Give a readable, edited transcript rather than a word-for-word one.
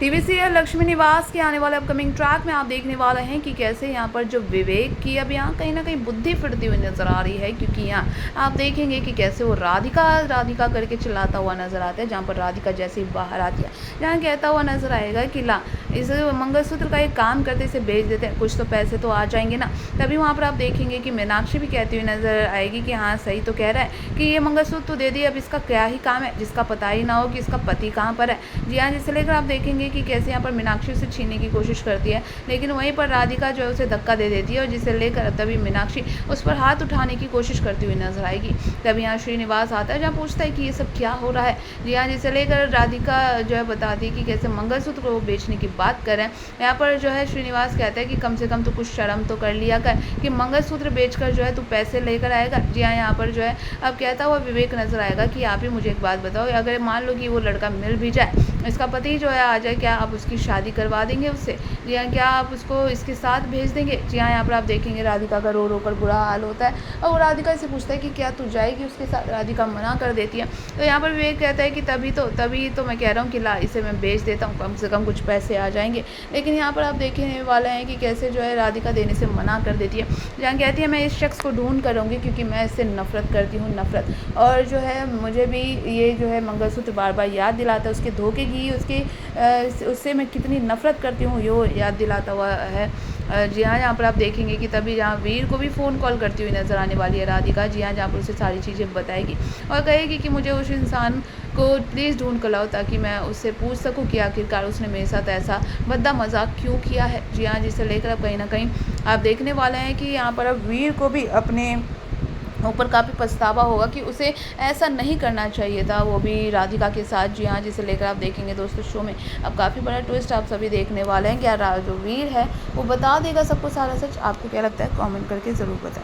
TV serial Lakshmi निवास के आने वाले अपकमिंग ट्रैक में आप देखने वाले हैं कि कैसे यहाँ पर जो विवेक की अब यहाँ कहीं ना कहीं बुद्धि फिरती हुई नजर आ रही है, क्योंकि यहाँ आप देखेंगे कि कैसे वो राधिका राधिका करके चिल्लाता हुआ नजर आता है। जहाँ पर राधिका जैसे ही बाहर आती है, जहाँ कहता हुआ नजर आएगा कि ला इस मंगलसूत्र का एक काम करते, इसे बेच देते हैं, कुछ तो पैसे तो आ जाएंगे ना। तभी वहाँ पर आप देखेंगे कि मीनाक्षी भी कहती हुई नजर आएगी कि हाँ सही तो कह रहा है कि ये मंगलसूत्र तो दे दिए, अब इसका क्या ही काम है जिसका पता ही ना हो कि इसका पति कहाँ पर है। जी हाँ, जिसे लेकर आप देखेंगे कि कैसे यहाँ पर मीनाक्षी उसे छीनने की कोशिश करती है, लेकिन वहीं पर राधिका जो है उसे धक्का दे देती है, और जिसे लेकर तभी मीनाक्षी उस पर हाथ उठाने की कोशिश करती हुई नजर आएगी। तभी यहाँ श्रीनिवास आता है, जहाँ पूछता है कि ये सब क्या हो रहा है। जी हाँ, जिसे लेकर राधिका जो है बताती है कि कैसे मंगलसूत्र को वो बेचने की बात कर रहे हैं। यहाँ पर जो है श्रीनिवास कहता है कि कम से कम तो कुछ शर्म तो कर लिया कर कि मंगलसूत्र बेचकर जो है तू पैसे लेकर आएगा। जी हाँ, यहाँ पर जो है अब कहता हुआ विवेक नजर आएगा कि आप ही मुझे एक बात बताओ, अगर मान लो कि वो लड़का मिल भी जाए, इसका पति जो है आ जाए, क्या आप उसकी शादी करवा देंगे उससे? जी हाँ, क्या आप उसको इसके साथ भेज देंगे? जी हाँ, यहाँ पर आप देखेंगे राधिका का रो रो कर बुरा हाल होता है, और वो राधिका से पूछता है कि क्या तू जाएगी उसके साथ? राधिका मना कर देती है। तो यहाँ पर विवेक कहता है कि तभी तो मैं कह रहा हूँ कि ला इसे मैं बेच देता हूँ, कम से कम कुछ पैसे आ जाएंगे। लेकिन यहाँ पर आप देखने वाले हैं कि कैसे जो है राधिका देने से मना कर देती है। जहाँ कहती है मैं इस शख्स को ढूंढ करूँगी क्योंकि मैं इससे नफरत करती हूँ, नफरत। और जो है मुझे भी ये जो है मंगलसूत्र बार बार याद दिलाता है उसके धोखे की, उससे मैं कितनी नफरत करती हूँ, यो याद दिलाता हुआ है। जी हाँ, यहाँ पर आप देखेंगे कि तभी जहाँ वीर को भी फ़ोन कॉल करती हुई नज़र आने वाली है राधिका। जी हाँ, जहाँ पर उसे सारी चीज़ें बताएगी और कहेगी कि मुझे उस इंसान को प्लीज़ ढूंढ कर लाओ, ताकि मैं उससे पूछ सकूं कि आखिरकार उसने मेरे साथ ऐसा भद्दा मजाक क्यों किया है। जी हाँ, जिसे लेकर अब कहीं ना कहीं आप देखने वाले हैं कि यहाँ पर अब वीर को भी अपने ऊपर काफ़ी पछतावा होगा कि उसे ऐसा नहीं करना चाहिए था, वो भी राधिका के साथ। जी हाँ, जिसे लेकर आप देखेंगे दोस्तों शो में अब काफ़ी बड़ा ट्विस्ट आप सभी देखने वाले हैं। क्या जो वीर है वो बता देगा सबको सारा सच? आपको क्या लगता है कमेंट करके ज़रूर बताएं।